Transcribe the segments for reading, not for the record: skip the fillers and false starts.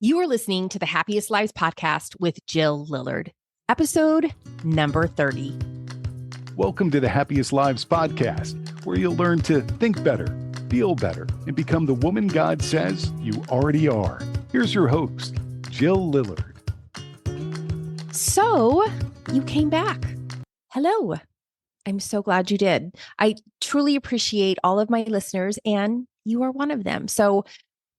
You are listening to the Happiest Lives podcast with Jill Lillard, episode number 30. Welcome to the Happiest Lives podcast, where you'll learn to think better, feel better, and become the woman God says you already are. Here's your host, Jill Lillard. So you came back. Hello. I'm so glad you did. I truly appreciate all of my listeners, and you are one of them. So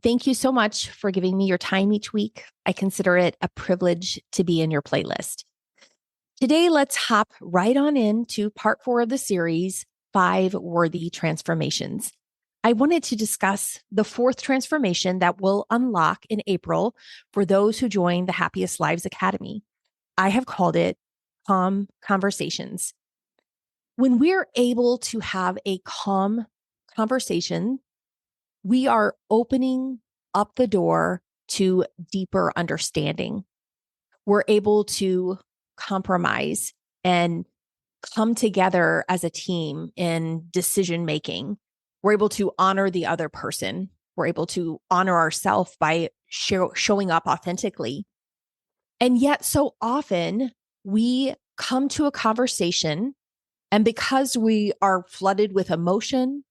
thank you so much for giving me your time each week. I consider it a privilege to be in your playlist. Today, let's hop right on into part 4 of the series, 5 Worthy Transformations. I wanted to discuss the 4th transformation that will unlock in April for those who join the Happiest Lives Academy. I have called it calm conversations. When we're able to have a calm conversation, we are opening up the door to deeper understanding. We're able to compromise and come together as a team in decision making. We're able to honor the other person. We're able to honor ourselves by showing up authentically. And yet, so often we come to a conversation, and because we are flooded with emotion,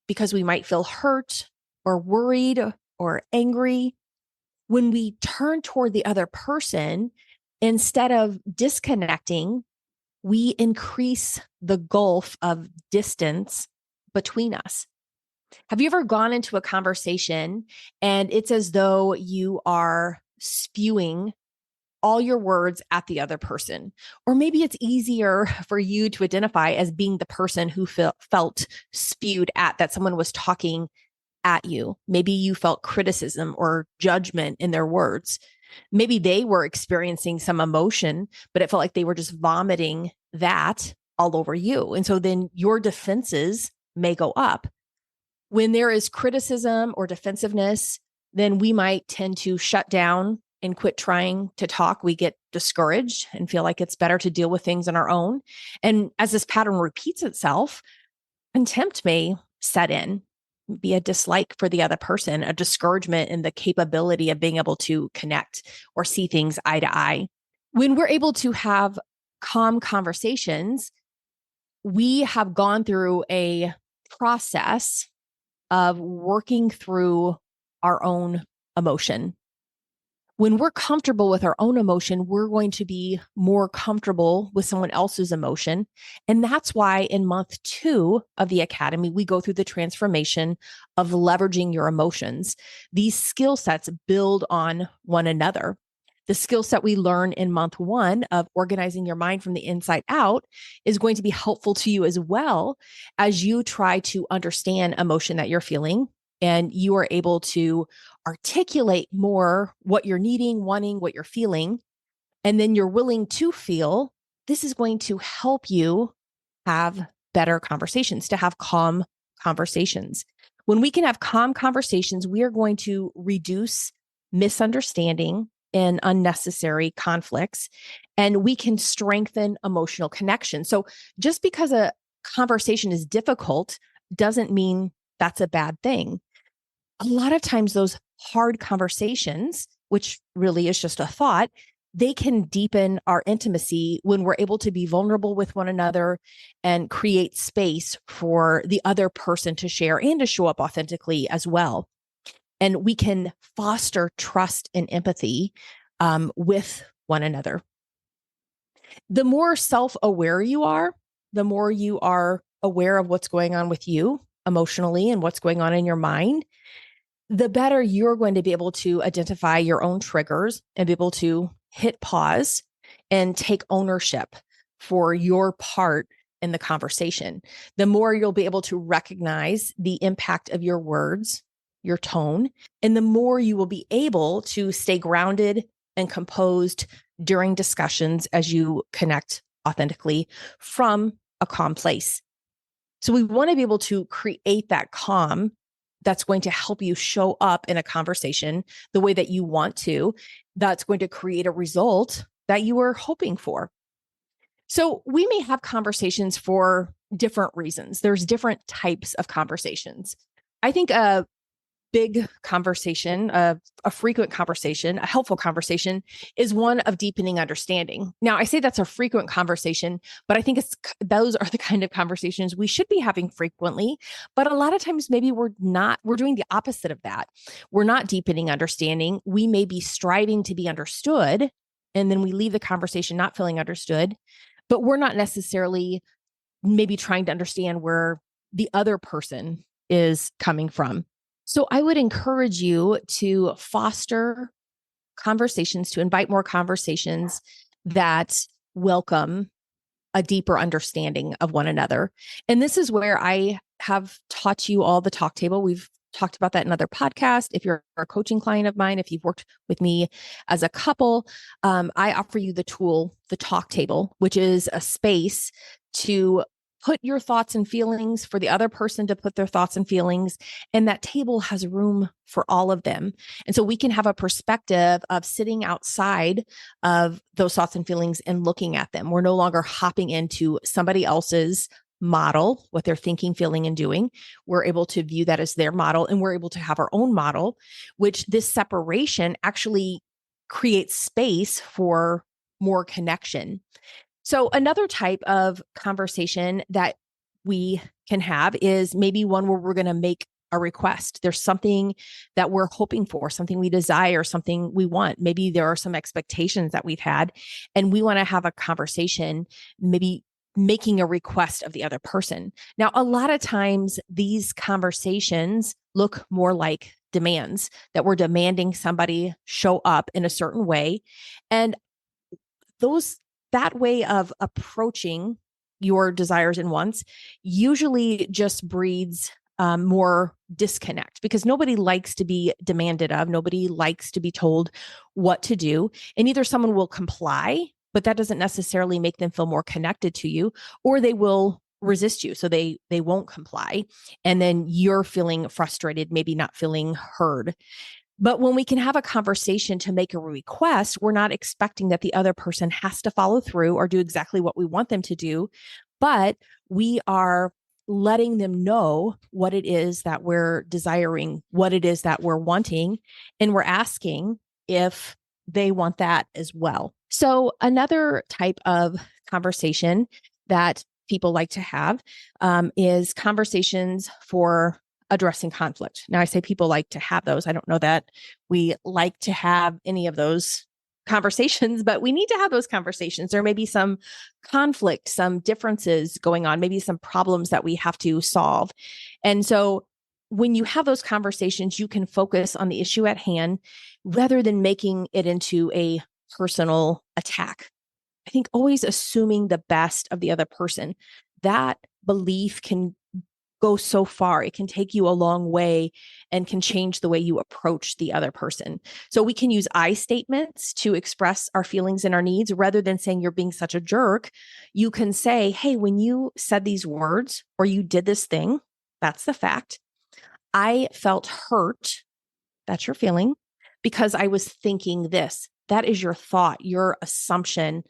because we might feel hurt or worried or angry, when we turn toward the other person, instead of disconnecting, we increase the gulf of distance between us. Have you ever gone into a conversation and it's as though you are spewing all your words at the other person? Or maybe it's easier for you to identify as being the person who felt spewed at, that someone was talking at you. Maybe you felt criticism or judgment in their words. Maybe they were experiencing some emotion, but it felt like they were just vomiting that all over you. And so then your defenses may go up. When there is criticism or defensiveness, then we might tend to shut down and quit trying to talk. We get discouraged and feel like it's better to deal with things on our own. And as this pattern repeats itself, contempt may set in, be a dislike for the other person, a discouragement in the capability of being able to connect or see things eye to eye. When we're able to have calm conversations, we have gone through a process of working through our own emotion. When we're comfortable with our own emotion, we're going to be more comfortable with someone else's emotion. And that's why in month 2 of the Academy, we go through the transformation of leveraging your emotions. These skill sets build on one another. The skill set we learn in month 1 of organizing your mind from the inside out is going to be helpful to you as well as you try to understand emotion that you're feeling, and you are able to articulate more what you're needing, wanting, what you're feeling, and then you're willing to feel. This is going to help you have better conversations, to have calm conversations. When we can have calm conversations, we are going to reduce misunderstanding and unnecessary conflicts, and we can strengthen emotional connection. So just because a conversation is difficult doesn't mean that's a bad thing. A lot of times those hard conversations, which really is just a thought, they can deepen our intimacy when we're able to be vulnerable with one another and create space for the other person to share and to show up authentically as well. And we can foster trust and empathy with one another. The more self-aware you are, the more you are aware of what's going on with you emotionally and what's going on in your mind, the better you're going to be able to identify your own triggers and be able to hit pause and take ownership for your part in the conversation. The more you'll be able to recognize the impact of your words, your tone, and the more you will be able to stay grounded and composed during discussions as you connect authentically from a calm place. So we want to be able to create that calm that's going to help you show up in a conversation the way that you want to, that's going to create a result that you were hoping for. So we may have conversations for different reasons. There's different types of conversations. I think a big conversation, a frequent conversation, a helpful conversation is one of deepening understanding. Now, I say that's a frequent conversation, but I think those are the kind of conversations we should be having frequently. But a lot of times, maybe we're doing the opposite of that. We're not deepening understanding. We may be striving to be understood, and then we leave the conversation not feeling understood, but we're not necessarily maybe trying to understand where the other person is coming from. So I would encourage you to foster conversations, to invite more conversations that welcome a deeper understanding of one another. And this is where I have taught you all the talk table. We've talked about that in other podcasts. If you're a coaching client of mine, if you've worked with me as a couple, I offer you the tool, the talk table, which is a space to put your thoughts and feelings, for the other person to put their thoughts and feelings. And that table has room for all of them. And so we can have a perspective of sitting outside of those thoughts and feelings and looking at them. We're no longer hopping into somebody else's model, what they're thinking, feeling, and doing. We're able to view that as their model, and we're able to have our own model, which this separation actually creates space for more connection. So another type of conversation that we can have is maybe one where we're going to make a request. There's something that we're hoping for, something we desire, something we want. Maybe there are some expectations that we've had, and we want to have a conversation, maybe making a request of the other person. Now, a lot of times these conversations look more like demands, that we're demanding somebody show up in a certain way. And that way of approaching your desires and wants usually just breeds more disconnect, because nobody likes to be demanded of. Nobody likes to be told what to do. And either someone will comply, but that doesn't necessarily make them feel more connected to you, or they will resist you. So they won't comply. And then you're feeling frustrated, maybe not feeling heard. But when we can have a conversation to make a request, we're not expecting that the other person has to follow through or do exactly what we want them to do, but we are letting them know what it is that we're desiring, what it is that we're wanting, and we're asking if they want that as well. So another type of conversation that people like to have is conversations for addressing conflict. Now, I say people like to have those. I don't know that we like to have any of those conversations, but we need to have those conversations. There may be some conflict, some differences going on, maybe some problems that we have to solve. And so when you have those conversations, you can focus on the issue at hand rather than making it into a personal attack. I think always assuming the best of the other person, that belief can go so far. It can take you a long way and can change the way you approach the other person. So we can use I statements to express our feelings and our needs rather than saying you're being such a jerk. You can say, hey, when you said these words or you did this thing, that's the fact. I felt hurt. That's your feeling, because I was thinking this. That is your thought, your assumption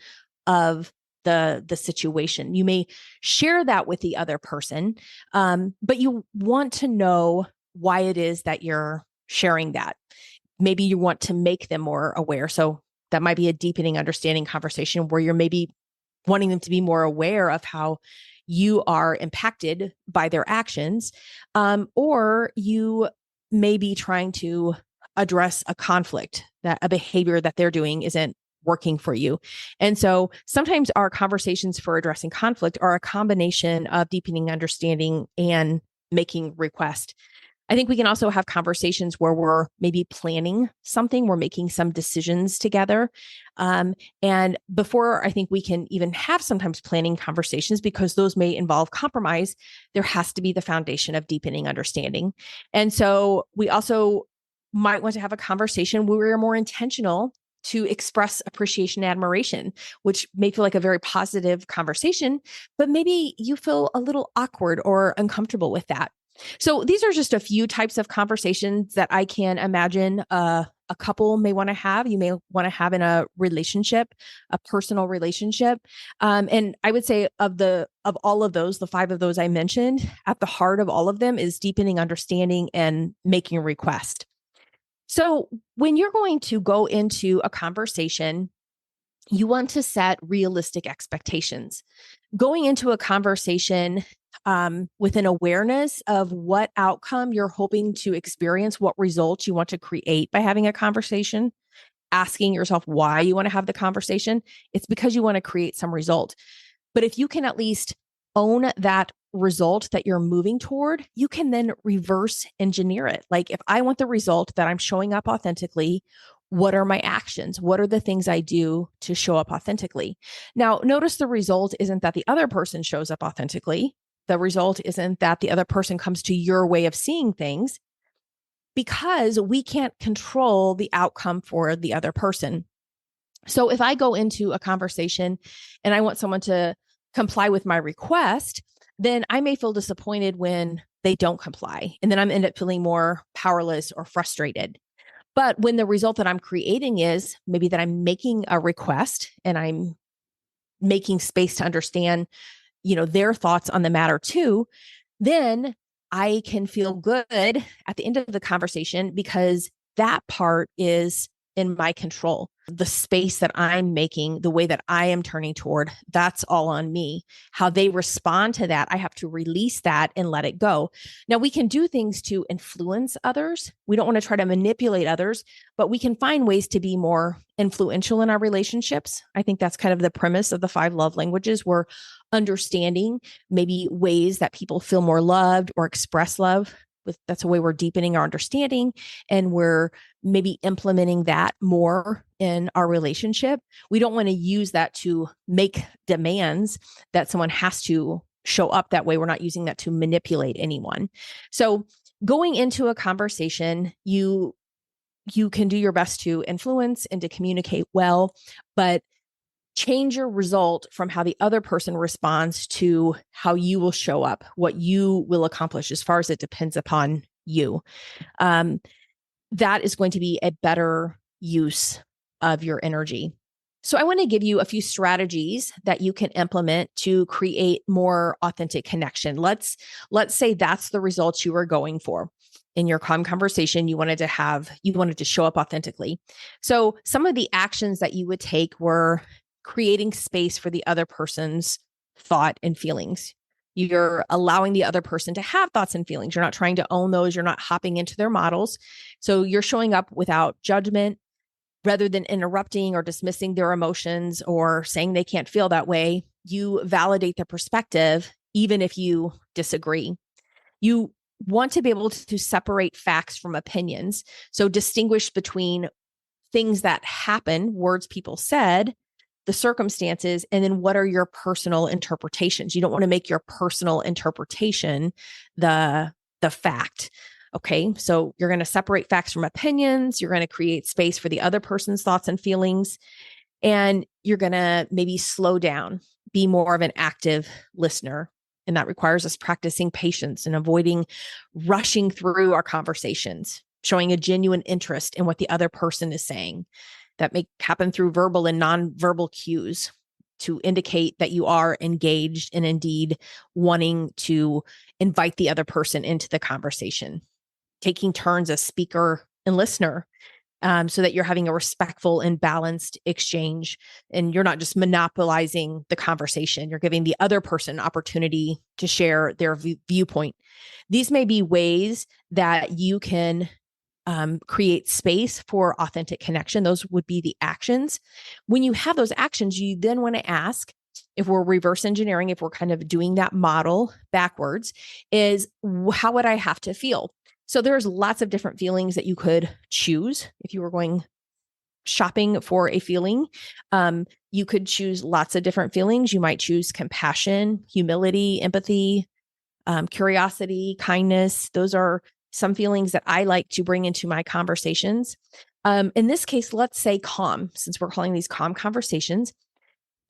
of the situation. You may share that with the other person, but you want to know why it is that you're sharing that. Maybe you want to make them more aware. So that might be a deepening understanding conversation where you're maybe wanting them to be more aware of how you are impacted by their actions, or you may be trying to address a conflict, that a behavior that they're doing isn't working for you. And so sometimes our conversations for addressing conflict are a combination of deepening understanding and making request. I think we can also have conversations where we're maybe planning something, we're making some decisions together. And before I think we can even have sometimes planning conversations, because those may involve compromise, there has to be the foundation of deepening understanding. And so we also might want to have a conversation where we're more intentional to express appreciation and admiration, which may feel like a very positive conversation, but maybe you feel a little awkward or uncomfortable with that. So these are just a few types of conversations that I can imagine a a couple may want to have, you may want to have in a relationship, a personal relationship. And I would say of all of those, the 5 of those I mentioned, at the heart of all of them is deepening understanding and making a request. So when you're going to go into a conversation, you want to set realistic expectations. Going into a conversation with an awareness of what outcome you're hoping to experience, what results you want to create by having a conversation, asking yourself why you want to have the conversation, it's because you want to create some result. But if you can at least own that result that you're moving toward, you can then reverse engineer it. Like, if I want the result that I'm showing up authentically, what are my actions? What are the things I do to show up authentically? Now, notice the result isn't that the other person shows up authentically. The result isn't that the other person comes to your way of seeing things, because we can't control the outcome for the other person. So if I go into a conversation and I want someone to comply with my request, then I may feel disappointed when they don't comply. And then I'm end up feeling more powerless or frustrated. But when the result that I'm creating is maybe that I'm making a request and I'm making space to understand, their thoughts on the matter too, then I can feel good at the end of the conversation because that part is in my control. The space that I'm making, the way that I am turning toward, that's all on me. How they respond to that, I have to release that and let it go. Now, we can do things to influence others. We don't want to try to manipulate others, but we can find ways to be more influential in our relationships. I think that's kind of the premise of the 5 love languages. We're understanding maybe ways that people feel more loved or express love. That's a way we're deepening our understanding, and we're maybe implementing that more in our relationship. We don't want to use that to make demands that someone has to show up that way. We're not using that to manipulate anyone. So going into a conversation, you can do your best to influence and to communicate well, but change your result from how the other person responds to how you will show up, what you will accomplish, as far as it depends upon you. That is going to be a better use of your energy. So I want to give you a few strategies that you can implement to create more authentic connection. Let's say that's the results you were going for. In your calm conversation, you wanted to show up authentically. So some of the actions that you would take were creating space for the other person's thought and feelings. You're allowing the other person to have thoughts and feelings. You're not trying to own those. You're not hopping into their models. So you're showing up without judgment, rather than interrupting or dismissing their emotions or saying they can't feel that way. You validate their perspective, even if you disagree. You want to be able to separate facts from opinions. So distinguish between things that happen, words people said, the circumstances, and then what are your personal interpretations. You don't want to make your personal interpretation the fact. Okay, so you're going to separate facts from opinions. You're going to create space for the other person's thoughts and feelings. And you're going to maybe slow down, be more of an active listener. And that requires us practicing patience and avoiding rushing through our conversations, showing a genuine interest in what the other person is saying. That may happen through verbal and nonverbal cues to indicate that you are engaged and indeed wanting to invite the other person into the conversation. Taking turns as speaker and listener, so that you're having a respectful and balanced exchange, and you're not just monopolizing the conversation. You're giving the other person opportunity to share their viewpoint. These may be ways that you can create space for authentic connection. Those would be the actions. When you have those actions, you then want to ask, if we're reverse engineering, if we're kind of doing that model backwards, is how would I have to feel? So there's lots of different feelings that you could choose. If you were going shopping for a feeling, you could choose lots of different feelings. You might choose compassion, humility, empathy, curiosity, kindness. Those are some feelings that I like to bring into my conversations. In this case, let's say calm, since we're calling these calm conversations.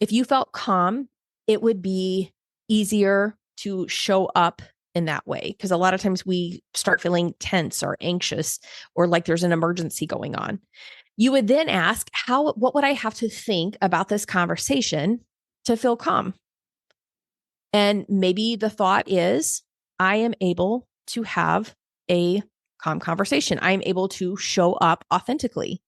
If you felt calm, it would be easier to show up in that way, because a lot of times we start feeling tense or anxious or like there's an emergency going on. You would then ask, what would I have to think about this conversation to feel calm? And maybe the thought is, I am able to have a calm conversation. I'm able to show up authentically.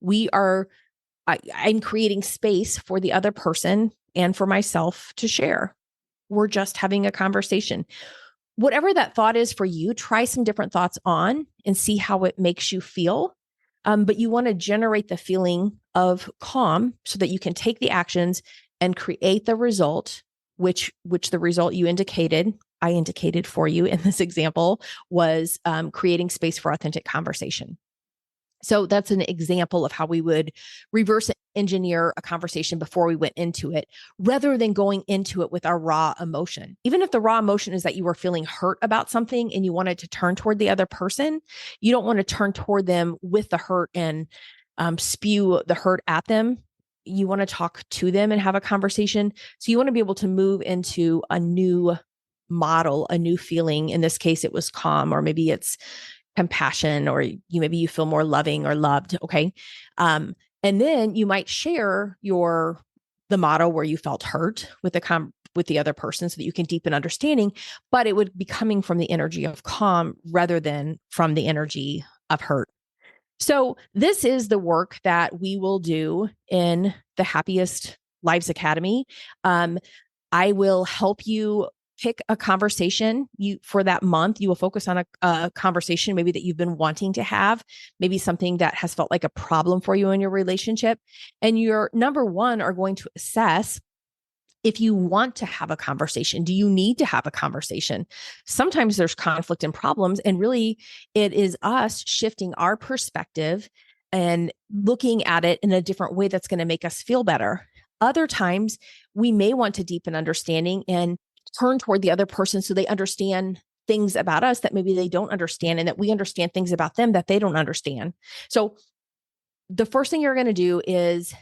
I'm creating space for the other person and for myself to share. We're just having a conversation. Whatever that thought is for you, try some different thoughts on and see how it makes you feel. But you want to generate the feeling of calm so that you can take the actions and create the result, which the result I indicated for you in this example was creating space for authentic conversation. So that's an example of how we would reverse engineer a conversation before we went into it, rather than going into it with our raw emotion. Even if the raw emotion is that you were feeling hurt about something and you wanted to turn toward the other person, you don't want to turn toward them with the hurt and spew the hurt at them. You want to talk to them and have a conversation. So you want to be able to move into a new model, a new feeling. In this case, it was calm, or maybe it's compassion, or maybe you feel more loving or loved. Okay. And then you might share the model where you felt hurt with the other person so that you can deepen understanding, but it would be coming from the energy of calm rather than from the energy of hurt. So this is the work that we will do in the Happiest Lives Academy. I will help you pick a conversation for that month. You will focus on a conversation maybe that you've been wanting to have, maybe something that has felt like a problem for you in your relationship. And your number one are going to assess if you want to have a conversation. Do you need to have a conversation? Sometimes there's conflict and problems, and really it is us shifting our perspective and looking at it in a different way that's going to make us feel better. Other times we may want to deepen understanding and turn toward the other person so they understand things about us that maybe they don't understand, and that we understand things about them that they don't understand. So the first thing you're going to do is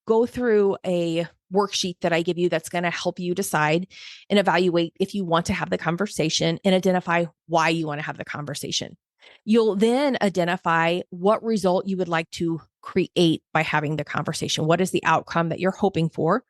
go through a worksheet that I give you that's going to help you decide and evaluate if you want to have the conversation and identify why you want to have the conversation. You'll then identify what result you would like to create by having the conversation. What is the outcome that you're hoping for?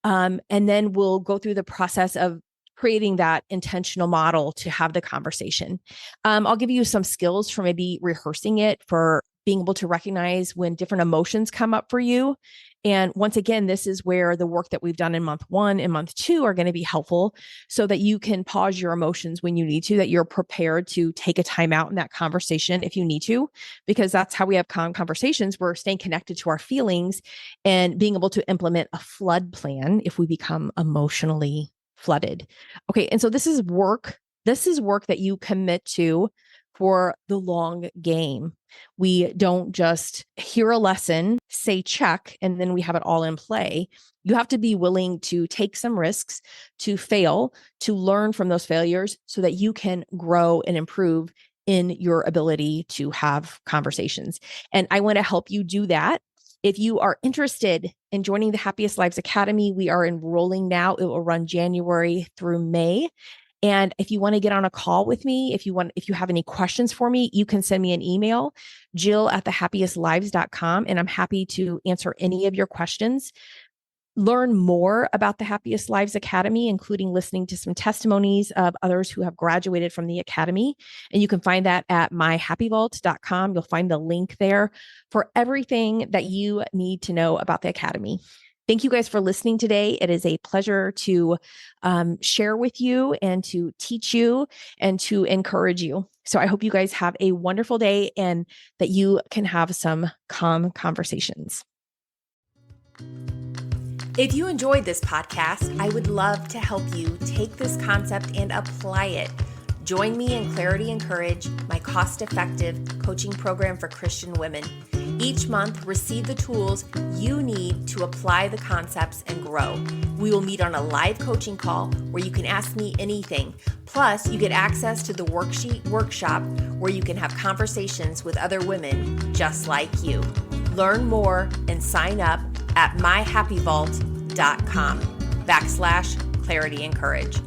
And then we'll go through the process of creating that intentional model to have the conversation. I'll give you some skills for maybe rehearsing it, for being able to recognize when different emotions come up for you. And once again, this is where the work that we've done in month 1 and month 2 are going to be helpful, so that you can pause your emotions when you need to, that you're prepared to take a time out in that conversation if you need to, because that's how we have calm conversations. We're staying connected to our feelings and being able to implement a flood plan if we become emotionally flooded. Okay. And so this is work that you commit to for the long game. We don't just hear a lesson, say check, and then we have it all in play. You have to be willing to take some risks, to fail, to learn from those failures so that you can grow and improve in your ability to have conversations. And I want to help you do that. If you are interested in joining the Happiest Lives Academy, we are enrolling now. It will run January through May. And if you want to get on a call with me, if you have any questions for me, you can send me an email, jill@thehappiestlives.com, and I'm happy to answer any of your questions. Learn more about the Happiest Lives Academy, including listening to some testimonies of others who have graduated from the Academy. And you can find that at myhappyvault.com. You'll find the link there for everything that you need to know about the Academy. Thank you guys for listening today. It is a pleasure to share with you and to teach you and to encourage you. So I hope you guys have a wonderful day and that you can have some calm conversations. If you enjoyed this podcast, I would love to help you take this concept and apply it. Join me in Clarity and Courage, my cost-effective coaching program for Christian women. Each month, receive the tools you need to apply the concepts and grow. We will meet on a live coaching call where you can ask me anything. Plus, you get access to the worksheet workshop where you can have conversations with other women just like you. Learn more and sign up at myhappyvault.com/Clarity and Courage.